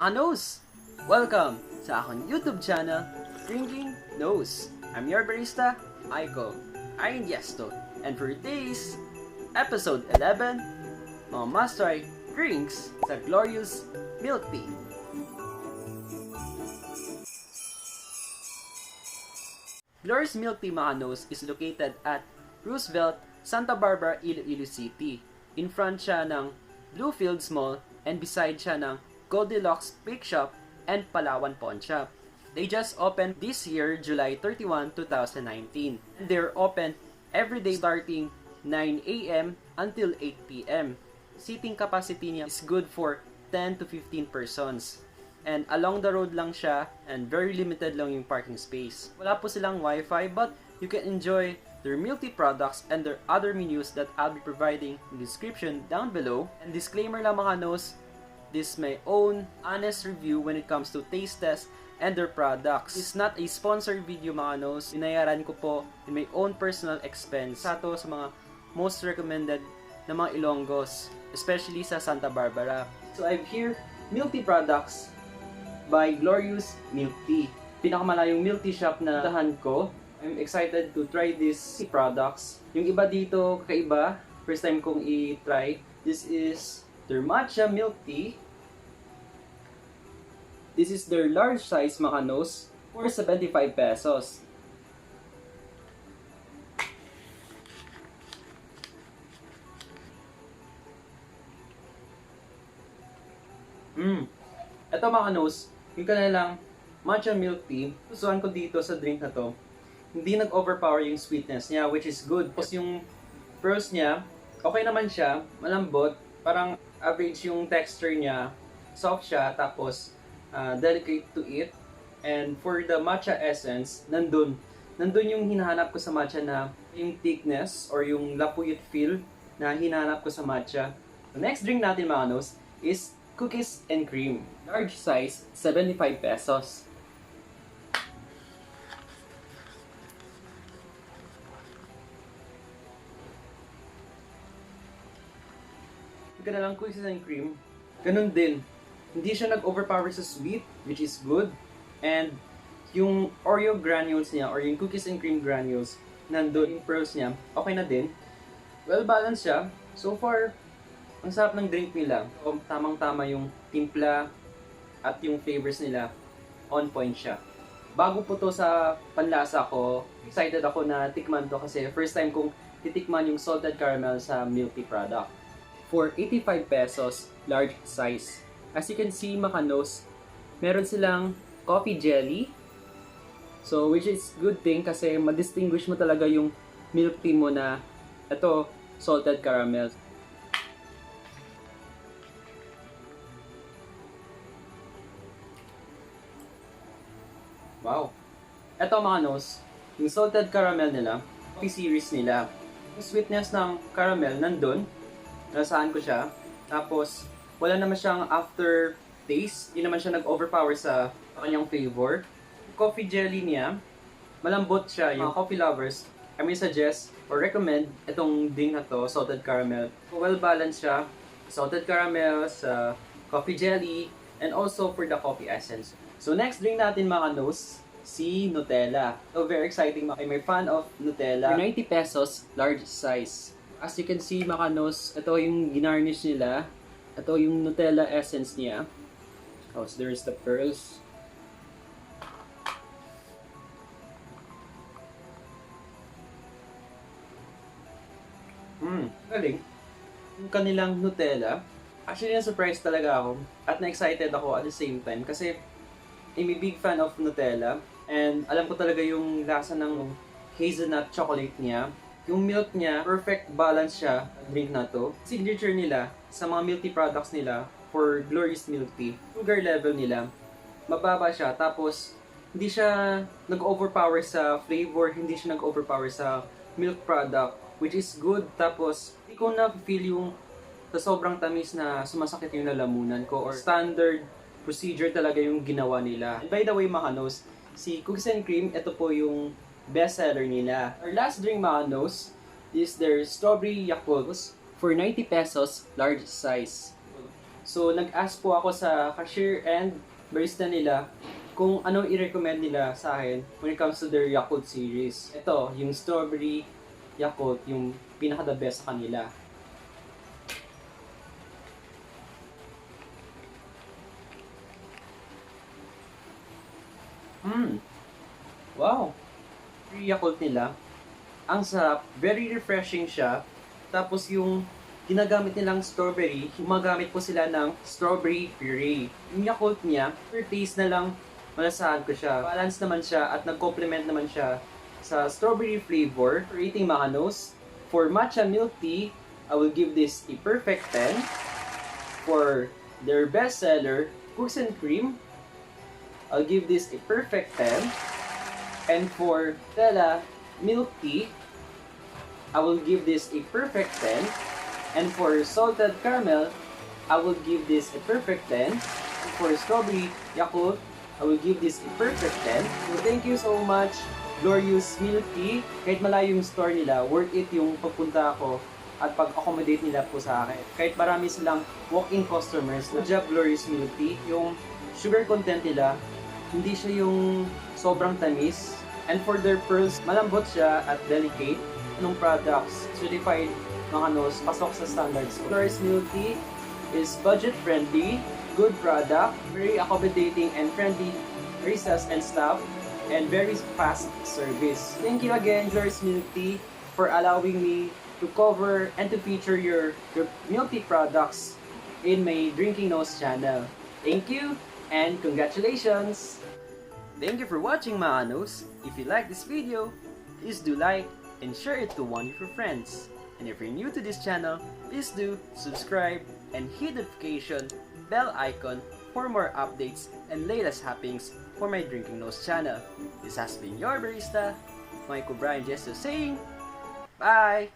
Anos! Welcome sa akong YouTube channel, Drinking Nose. I'm your barista, Aiko Aringesto. And for today's episode 11, mga must-try drinks sa Glorious Milk Tea. Glorious Milk Tea, mga Nose, is located at Roosevelt, Santa Barbara, Iloilo City. In front siya ng Bluefields Mall and beside siya ng Goldilocks Bake Shop and Palawan Pawn Shop. They just opened this year, July 31, 2019. They're open every day starting 9 a.m. until 8 p.m. Seating capacity niya is good for 10 to 15 persons. And along the road lang siya and very limited lang yung parking space. Wala po silang wifi but you can enjoy their milk tea products and their other menus that I'll be providing in the description down below. And disclaimer lang, mga Nos, this is my own honest review when it comes to taste test and their products. It's not a sponsored video, mga Nos. Binayaran ko po in my own personal expense. Sa to sa mga most recommended na mga Ilonggos, especially sa Santa Barbara. So I have here milk tea products by Glorious Milk Tea. Pinakamalayong milk tea shop na tahan ko. I'm excited to try these products. Yung iba dito kakaiba, first time kong i-try. This is their matcha milk tea. This is their large size, mga Nos, for 75 pesos. Ito, mga Nos, yung kanilang matcha milk tea. Gustuhan ko dito sa drink na to, hindi nag-overpower yung sweetness niya, which is good. Tapos yung pearls niya, okay naman siya, malambot, parang average yung texture niya, soft siya, tapos delicate to eat. And for the matcha essence, nandun yung hinahanap ko sa matcha, na yung thickness or yung lapuyot feel na hinahanap ko sa matcha. The next drink natin, mga Nos, is cookies and cream. Large size, 75 pesos. Yung kanilang cookies and cream, ganun din. Hindi siya nag-overpower sa sweet, which is good. And yung Oreo granules niya, or yung cookies and cream granules, nandun, yung pearls niya, okay na din. Well-balanced siya. So far, ang sarap ng drink nila. Tamang-tama yung timpla at yung flavors nila. On point siya. Bago po to sa panlasa ko, excited ako na tikman to kasi first time kong titikman yung salted caramel sa milk tea product. For 85 pesos, large size. As you can see, mga Nos, meron silang coffee jelly. So, which is good thing kasi ma-distinguish mo talaga yung milk tea mo na ito, salted caramel. Wow! Ito, mga Nos, yung salted caramel nila, coffee series nila. Yung sweetness ng caramel nandun, nasaan ko siya. Tapos, wala naman siyang after taste, hindi naman siya nag-overpower sa kanyang flavor. Coffee jelly niya, malambot siya. Yung coffee lovers, I may suggest or recommend itong drink na to, salted caramel. Well-balanced siya, salted caramel sa coffee jelly, and also for the coffee essence. So next drink natin, mga Nos, si Nutella. So very exciting, I'm a fan of Nutella. 90 pesos, large size. As you can see, mga Nos, ito yung ginarnish nila. Ito yung Nutella essence niya. Oh, so there's the pearls. Galing. Yung kanilang Nutella. Actually, na-surprise talaga ako. At na-excited ako at the same time. Kasi, I'm a big fan of Nutella. And alam ko talaga yung lasa ng hazelnut chocolate niya. Yung milk niya, perfect balance siya, drink na to. Signature nila sa mga milk tea products nila for Glorious Milk Tea. Sugar level nila, mababa siya. Tapos, hindi siya nag-overpower sa flavor, hindi siya nag-overpower sa milk product, which is good. Tapos, hindi ko na-feel yung sa sobrang tamis na sumasakit yung lalamunan ko, or standard procedure talaga yung ginawa nila. And by the way, mga Nos, si Cookies and Cream, ito po yung bestseller nila. Our last drink, mga Nos, is their Strawberry Yakult for 90 pesos, large size. So, nag-ask po ako sa cashier and barista nila kung anong i-recommend nila sa akin when it comes to their Yakult series. Ito, yung strawberry Yakult, yung pinaka-the best sa kanila. Wow! Yung Yakult nila, ang sarap, very refreshing siya. Tapos yung ginagamit nilang strawberry, gumagamit po sila ng strawberry puree. Yung Yakult niya, per taste na lang, malasahan ko siya. Balance naman siya at nag-complement naman siya sa strawberry flavor. Rating Makanos, for matcha milk tea, I will give this a perfect 10. For their best seller, cookies and cream, I'll give this a perfect 10. And for Stella milk tea, I will give this a perfect 10. And for salted caramel, I will give this a perfect 10. And for strawberry Yakult, I will give this a perfect 10. So thank you so much, Glorious Milk Tea. Kahit malayo yung store nila, worth it yung pagpunta ako at pag-accommodate nila po sa akin. Kahit marami silang walk-in customers, good job Glorious Milk Tea. Yung sugar content nila, hindi siya yung sobrang tamis. And for their pearls, malambot siya at delicate. Anong products, certified Makanos, pasok sa standards. Glorious Milk Tea is budget-friendly, good product, very accommodating and friendly baristas and staff, and very fast service. Thank you again, Glorious Milk Tea, for allowing me to cover and to feature your milk tea products in my Drinking Nose channel. Thank you and congratulations! Thank you for watching, Makanos. If you like this video, please do like and share it to one of your friends. And if you're new to this channel, please do subscribe and hit the notification bell icon for more updates and latest happenings for my Drinking Nose channel. This has been your barista, Michael Brian Jesso saying, bye!